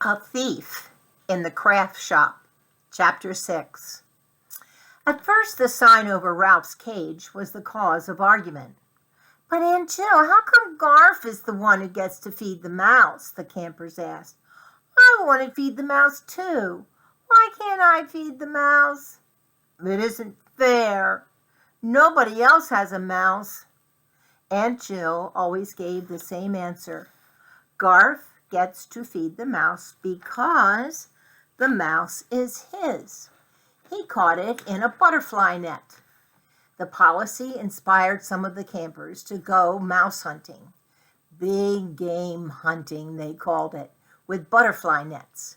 A Thief in the Craft Shop, Chapter 6. At first the sign over Ralph's cage was the cause of argument. "But Aunt Jill, how come Garf is the one who gets to feed the mouse?" the campers asked. "I want to feed the mouse too. Why can't I feed the mouse?" "It isn't fair. Nobody else has a mouse." Aunt Jill always gave the same answer. Garf gets to feed the mouse because the mouse is his. He caught it in a butterfly net. The policy inspired some of the campers to go mouse hunting. Big game hunting, they called it, with butterfly nets.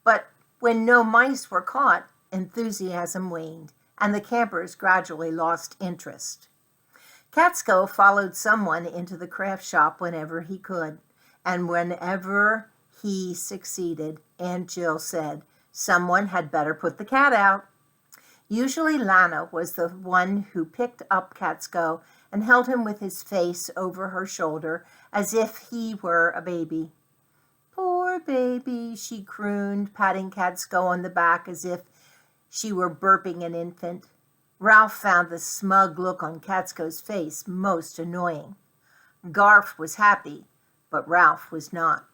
But when no mice were caught, enthusiasm waned, and the campers gradually lost interest. Catsko followed someone into the craft shop whenever he could, and whenever he succeeded, Aunt Jill said, someone had better put the cat out. Usually Lana was the one who picked up Catsko and held him with his face over her shoulder as if he were a baby. "Poor baby," she crooned, patting Catsko on the back as if she were burping an infant. Ralph found the smug look on Catsko's face most annoying. Garf was happy, but Ralph was not.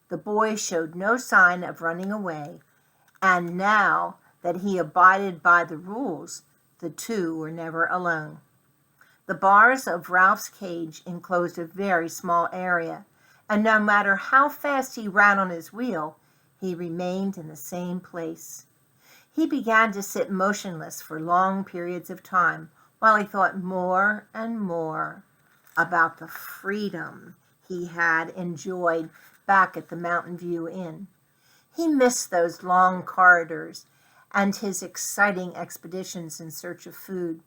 The boy showed no sign of running away, and now that he abided by the rules, the two were never alone. The bars of Ralph's cage enclosed a very small area, and no matter how fast he ran on his wheel, he remained in the same place. He began to sit motionless for long periods of time while he thought more and more about the freedom he had enjoyed back at the Mountain View Inn. He missed those long corridors and his exciting expeditions in search of food.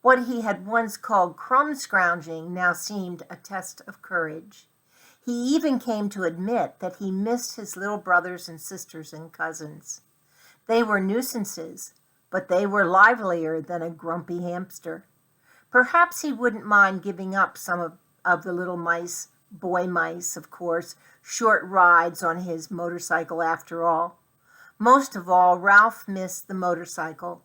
What he had once called crumb scrounging now seemed a test of courage. He even came to admit that he missed his little brothers and sisters and cousins. They were nuisances, but they were livelier than a grumpy hamster. Perhaps he wouldn't mind giving up some of the little mice, boy mice, of course, short rides on his motorcycle after all. Most of all, Ralph missed the motorcycle.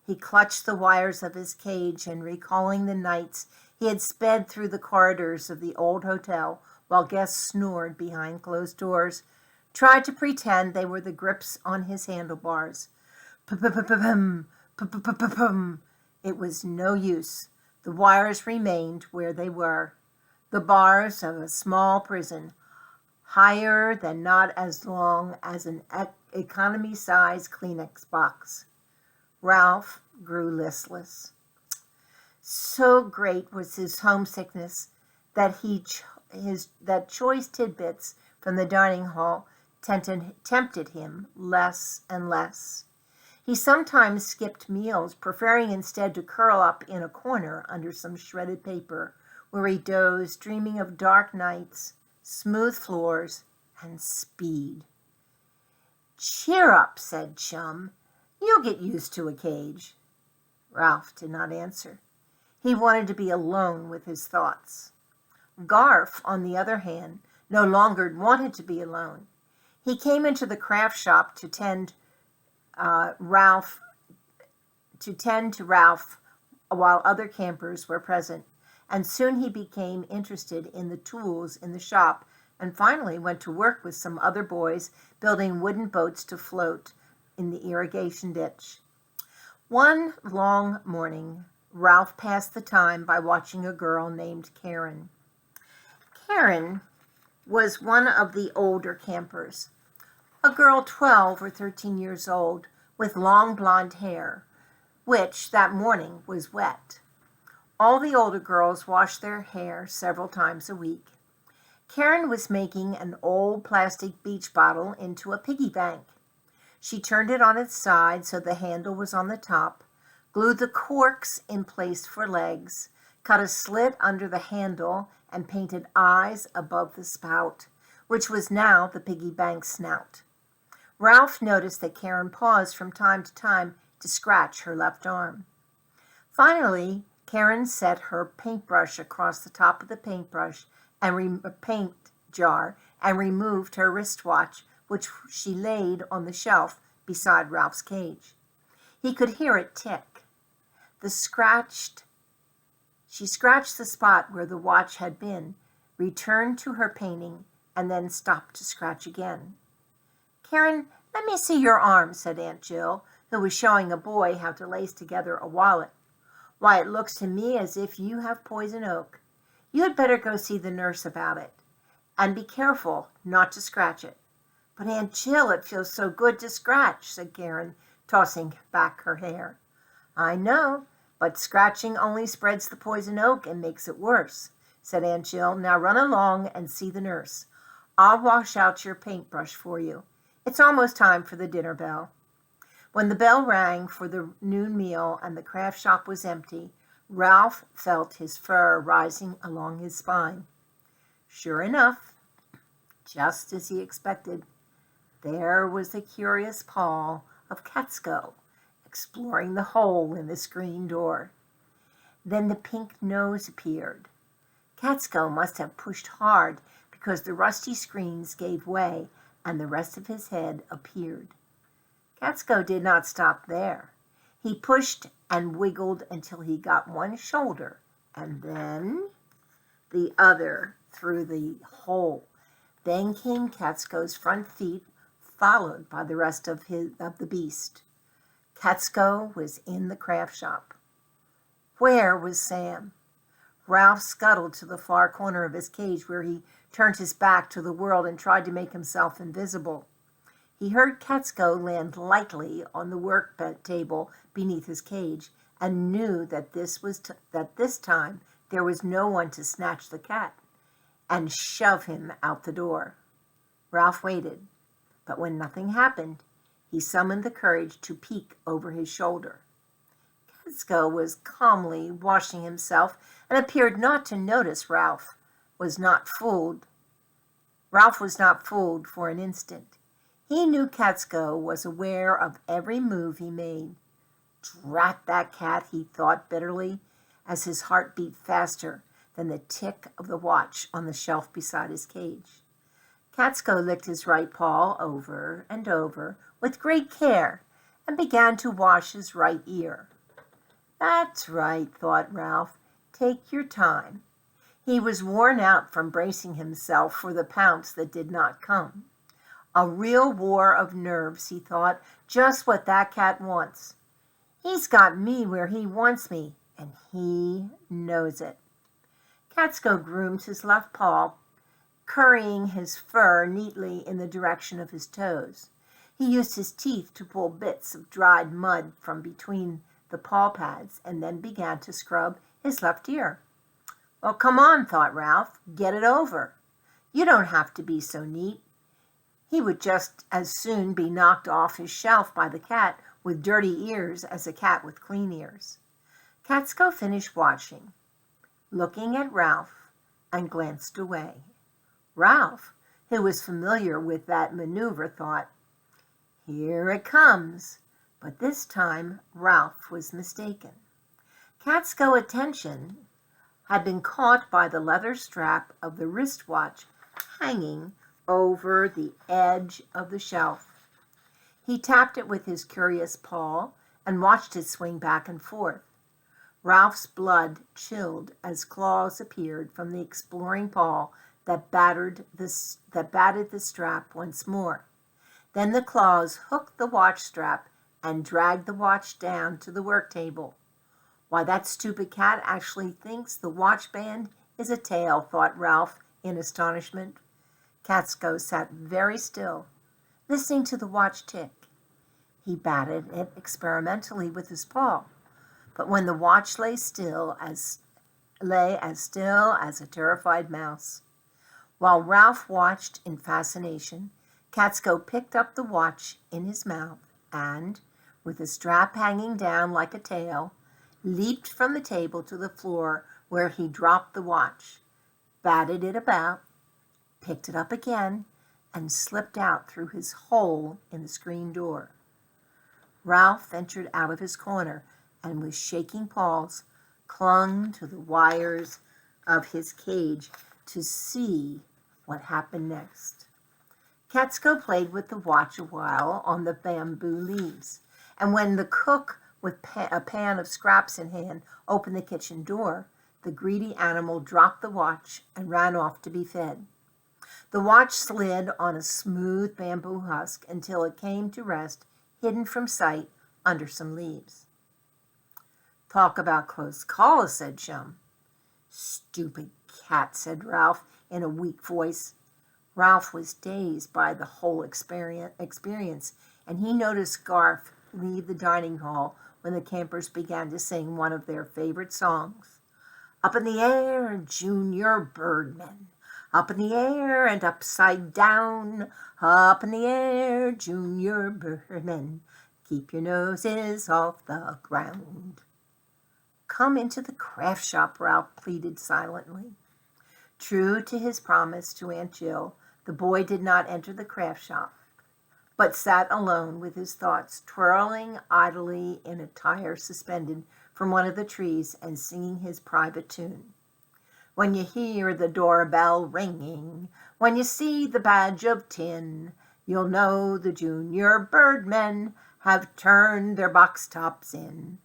He clutched the wires of his cage and, recalling the nights he had sped through the corridors of the old hotel while guests snored behind closed doors, tried to pretend they were the grips on his handlebars. P-p-p-p-pum, p-p-p-p-pum. It was no use. The wires remained where they were. The bars of a small prison, higher than not as long as an economy-size Kleenex box. Ralph grew listless. So great was his homesickness that that choice tidbits from the dining hall tempted him less and less. He sometimes skipped meals, preferring instead to curl up in a corner under some shredded paper, where he dozed, dreaming of dark nights, smooth floors, and speed. "Cheer up," said Chum. "You'll get used to a cage." Ralph did not answer. He wanted to be alone with his thoughts. Garf, on the other hand, no longer wanted to be alone. He came into the craft shop to tend to Ralph while other campers were present, and soon he became interested in the tools in the shop and finally went to work with some other boys building wooden boats to float in the irrigation ditch. One long morning, Ralph passed the time by watching a girl named Karen. Karen was one of the older campers, a girl 12 or 13 years old with long blonde hair, which that morning was wet. All the older girls washed their hair several times a week. Karen was making an old plastic beach bottle into a piggy bank. She turned it on its side so the handle was on the top, glued the corks in place for legs, cut a slit under the handle, and painted eyes above the spout, which was now the piggy bank's snout. Ralph noticed that Karen paused from time to time to scratch her left arm. Finally, Karen set her paintbrush across the top of the paintbrush and paint jar and removed her wristwatch which she laid on the shelf beside Ralph's cage. He could hear it tick. She scratched the spot where the watch had been, returned to her painting, and then stopped to scratch again. "Karen, let me see your arm," said Aunt Jill, who was showing a boy how to lace together a wallet. "Why, it looks to me as if you have poison oak. You had better go see the nurse about it. And be careful not to scratch it." "But Aunt Jill, it feels so good to scratch," said Karen, tossing back her hair. "I know, but scratching only spreads the poison oak and makes it worse," said Aunt Jill. "Now run along and see the nurse. I'll wash out your paintbrush for you. It's almost time for the dinner bell." When the bell rang for the noon meal and the craft shop was empty, Ralph felt his fur rising along his spine. Sure enough, just as he expected, there was the curious paw of Catsko exploring the hole in the screen door. Then the pink nose appeared. Catsko must have pushed hard because the rusty screens gave way and the rest of his head appeared. Catsko did not stop there. He pushed and wiggled until he got one shoulder and then the other through the hole. Then came Catsko's front feet, followed by the rest of the beast. Catsko was in the craft shop. Where was Sam? Ralph scuttled to the far corner of his cage where he turned his back to the world and tried to make himself invisible. He heard Catsko land lightly on the work table beneath his cage and knew that this time there was no one to snatch the cat and shove him out the door. Ralph waited, but when nothing happened, he summoned the courage to peek over his shoulder. Catsko was calmly washing himself and appeared not to notice Ralph was not fooled for an instant. He knew Catsko was aware of every move he made. "Drat that cat," he thought bitterly, as his heart beat faster than the tick of the watch on the shelf beside his cage. Catsko licked his right paw over and over with great care and began to wash his right ear. "That's right," thought Ralph. "Take your time." He was worn out from bracing himself for the pounce that did not come. A real war of nerves, he thought, just what that cat wants. He's got me where he wants me, and he knows it. Catsko groomed his left paw, currying his fur neatly in the direction of his toes. He used his teeth to pull bits of dried mud from between the paw pads and then began to scrub his left ear. "Well, come on," thought Ralph. "Get it over. You don't have to be so neat." He would just as soon be knocked off his shelf by the cat with dirty ears as a cat with clean ears. Catsko finished watching, looking at Ralph, and glanced away. Ralph, who was familiar with that maneuver, thought, "Here it comes." But this time Ralph was mistaken. Catsko's attention had been caught by the leather strap of the wristwatch hanging over the edge of the shelf. He tapped it with his curious paw and watched it swing back and forth. Ralph's blood chilled as claws appeared from the exploring paw that batted the strap once more. Then the claws hooked the watch strap and dragged the watch down to the work table. "Why, that stupid cat actually thinks the watch band is a tail," thought Ralph in astonishment. Catsko sat very still, listening to the watch tick. He batted it experimentally with his paw, but when the watch lay as still as a terrified mouse. While Ralph watched in fascination, Catsko picked up the watch in his mouth and, with the strap hanging down like a tail, leaped from the table to the floor where he dropped the watch, batted it about, picked it up again, and slipped out through his hole in the screen door. Ralph ventured out of his corner and with shaking paws clung to the wires of his cage to see what happened next. Catsko played with the watch a while on the bamboo leaves, and when the cook with a pan of scraps in hand opened the kitchen door, the greedy animal dropped the watch and ran off to be fed. The watch slid on a smooth bamboo husk until it came to rest, hidden from sight, under some leaves. "Talk about close calls," said Chum. "Stupid cat," said Ralph in a weak voice. Ralph was dazed by the whole experience, and he noticed Garf leave the dining hall when the campers began to sing one of their favorite songs. "Up in the air, Junior Birdman. Up in the air and upside down. Up in the air, Junior Birdman. Keep your noses off the ground." "Come into the craft shop," Ralph pleaded silently. True to his promise to Aunt Jill, the boy did not enter the craft shop, but sat alone with his thoughts twirling idly in a tire suspended from one of the trees and singing his private tune. "When you hear the doorbell ringing, when you see the badge of tin, you'll know the Junior Birdmen have turned their box tops in.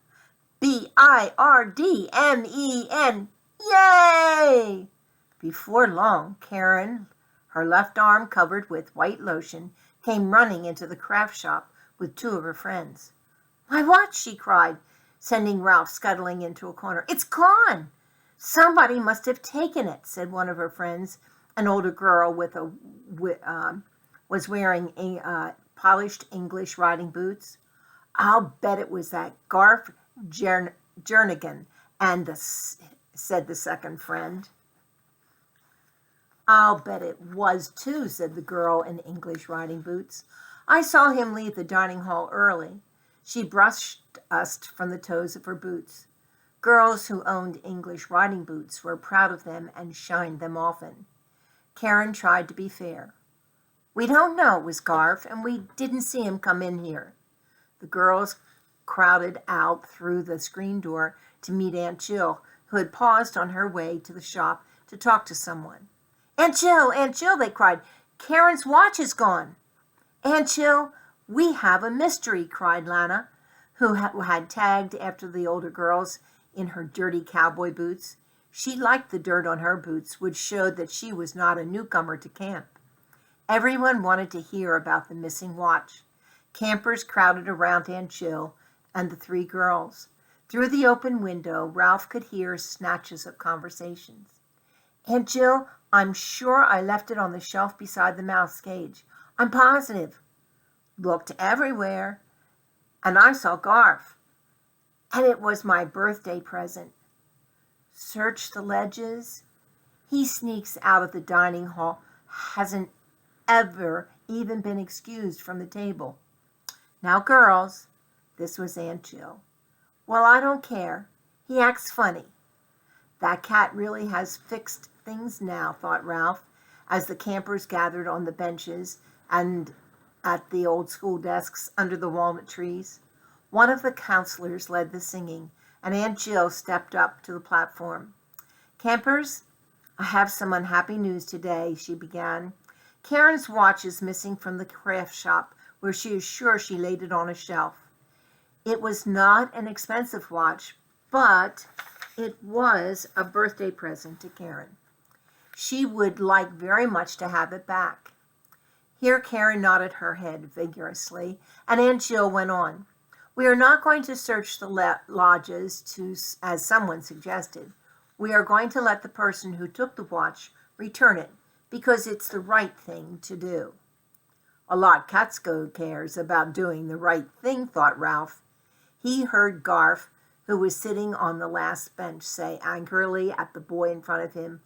Birdmen! Yay!" Before long, Karen, her left arm covered with white lotion, came running into the craft shop with two of her friends. "My watch!" she cried, sending Ralph scuttling into a corner. "It's gone!" "Somebody must have taken it," said one of her friends. An older girl was wearing polished English riding boots. "I'll bet it was that Garf Jernigan," said the second friend. "I'll bet it was too," said the girl in English riding boots. "I saw him leave the dining hall early." She brushed dust from the toes of her boots. Girls who owned English riding boots were proud of them and shined them often. Karen tried to be fair. "We don't know it was Garf, and we didn't see him come in here." The girls crowded out through the screen door to meet Aunt Jill, who had paused on her way to the shop to talk to someone. Aunt Jill, they cried. "Karen's watch is gone." "Aunt Jill, we have a mystery," cried Lana, who had tagged after the older girls in her dirty cowboy boots. She liked the dirt on her boots, which showed that she was not a newcomer to camp. Everyone wanted to hear about the missing watch. Campers crowded around Aunt Jill and the three girls. Through the open window, Ralph could hear snatches of conversations. "Aunt Jill, I'm sure I left it on the shelf beside the mouse cage. I'm positive." "Looked everywhere. And I saw Garf. And it was my birthday present." "Search the ledges." "He sneaks out of the dining hall. Hasn't ever even been excused from the table." "Now, girls," this was Aunt Jill. "Well, I don't care. He acts funny." That cat really has fixed things now, thought Ralph, as the campers gathered on the benches and at the old school desks under the walnut trees. One of the counselors led the singing, and Aunt Jill stepped up to the platform. "Campers, I have some unhappy news today," she began. "Karen's watch is missing from the craft shop, where she is sure she laid it on a shelf. It was not an expensive watch, but it was a birthday present to Karen. She would like very much to have it back." Here Karen nodded her head vigorously, and Aunt Jill went on. "We are not going to search the lodges, as someone suggested. We are going to let the person who took the watch return it, because it's the right thing to do." "A lot Catsko cares about doing the right thing," thought Ralph. He heard Garf, who was sitting on the last bench, say angrily at the boy in front of him,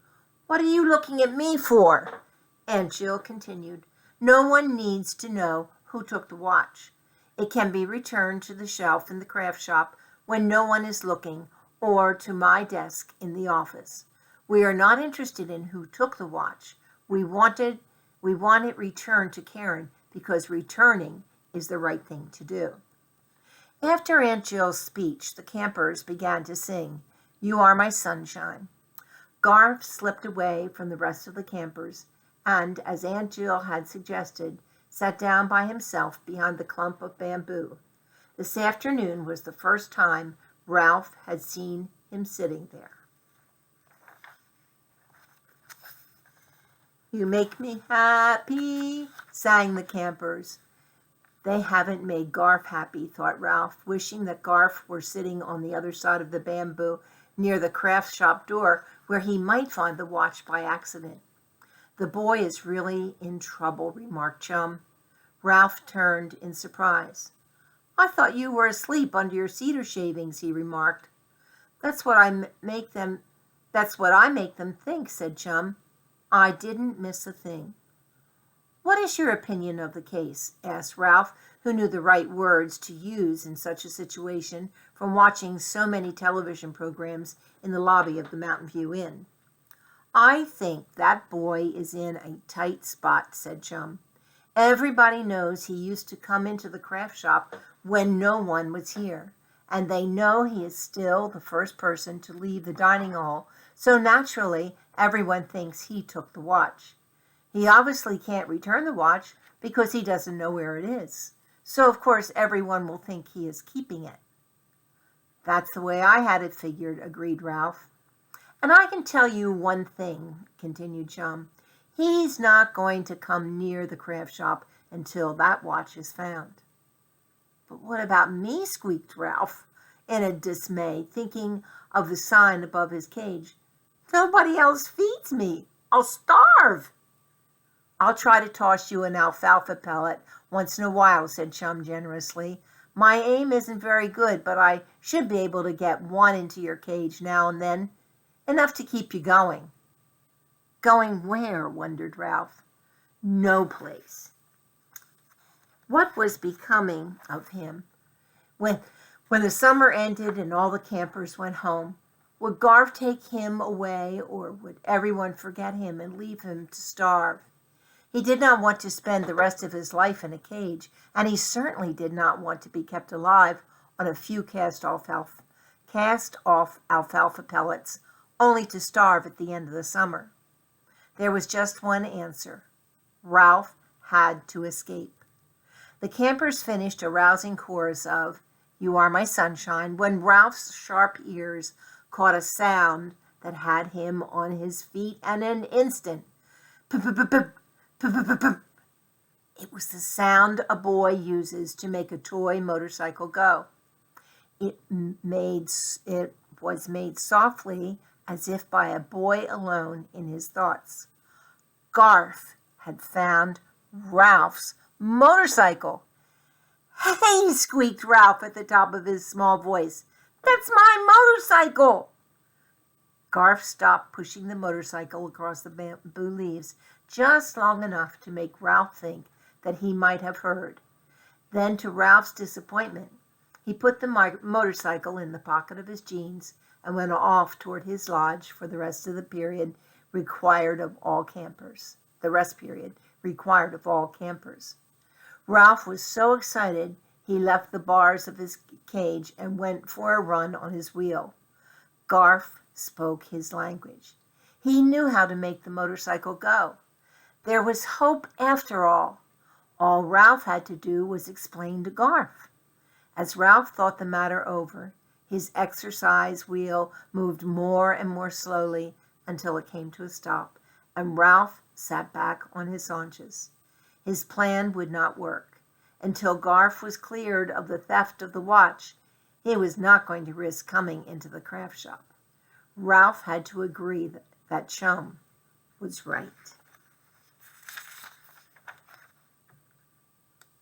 "What are you looking at me for?" Aunt Jill continued, "No one needs to know who took the watch. It can be returned to the shelf in the craft shop when no one is looking, or to my desk in the office. We are not interested in who took the watch. We want it returned to Karen because returning is the right thing to do." After Aunt Jill's speech, the campers began to sing, "You Are My Sunshine." Garf slipped away from the rest of the campers, and, as Aunt Jill had suggested, sat down by himself behind the clump of bamboo. This afternoon was the first time Ralph had seen him sitting there. "You make me happy," sang the campers. They haven't made Garf happy, thought Ralph, wishing that Garf were sitting on the other side of the bamboo near the craft shop door where he might find the watch by accident. "The boy is really in trouble," remarked Chum. Ralph turned in surprise. "I thought you were asleep under your cedar shavings," he remarked. That's what I make them think," said Chum. "I didn't miss a thing." "What is your opinion of the case?" asked Ralph, who knew the right words to use in such a situation from watching so many television programs in the lobby of the Mountain View Inn. "I think that boy is in a tight spot," said Chum. "Everybody knows he used to come into the craft shop when no one was here, and they know he is still the first person to leave the dining hall, so naturally everyone thinks he took the watch. He obviously can't return the watch because he doesn't know where it is, so of course everyone will think he is keeping it." "That's the way I had it figured," agreed Ralph. "And I can tell you one thing," continued Chum. "He's not going to come near the craft shop until that watch is found." "But what about me?" squeaked Ralph in a dismay, thinking of the sign above his cage. "Nobody else feeds me. I'll starve." "I'll try to toss you an alfalfa pellet once in a while," said Chum generously. "My aim isn't very good, but I should be able to get one into your cage now and then, enough to keep you going." "Going where?" wondered Ralph. "No place." What was becoming of him when the summer ended and all the campers went home? Would Garf take him away, or would everyone forget him and leave him to starve? He did not want to spend the rest of his life in a cage, and he certainly did not want to be kept alive on a few cast-off alfalfa pellets, only to starve at the end of the summer. There was just one answer. Ralph had to escape. The campers finished a rousing chorus of "You Are My Sunshine" when Ralph's sharp ears caught a sound that had him on his feet in an instant. P-p-p-p-p. It was the sound a boy uses to make a toy motorcycle go. It was made softly, as if by a boy alone in his thoughts. Garf had found Ralph's motorcycle. "Hey!" squeaked Ralph at the top of his small voice. "That's my motorcycle!" Garf stopped pushing the motorcycle across the bamboo leaves just long enough to make Ralph think that he might have heard. Then, to Ralph's disappointment, he put the motorcycle in the pocket of his jeans and went off toward his lodge for the rest period required of all campers. Ralph was so excited he left the bars of his cage and went for a run on his wheel. Garf spoke his language. He knew how to make the motorcycle go. There was hope after all. All Ralph had to do was explain to Garf. As Ralph thought the matter over, his exercise wheel moved more and more slowly until it came to a stop, and Ralph sat back on his haunches. His plan would not work. Until Garf was cleared of the theft of the watch, he was not going to risk coming into the craft shop. Ralph had to agree that Chum was right.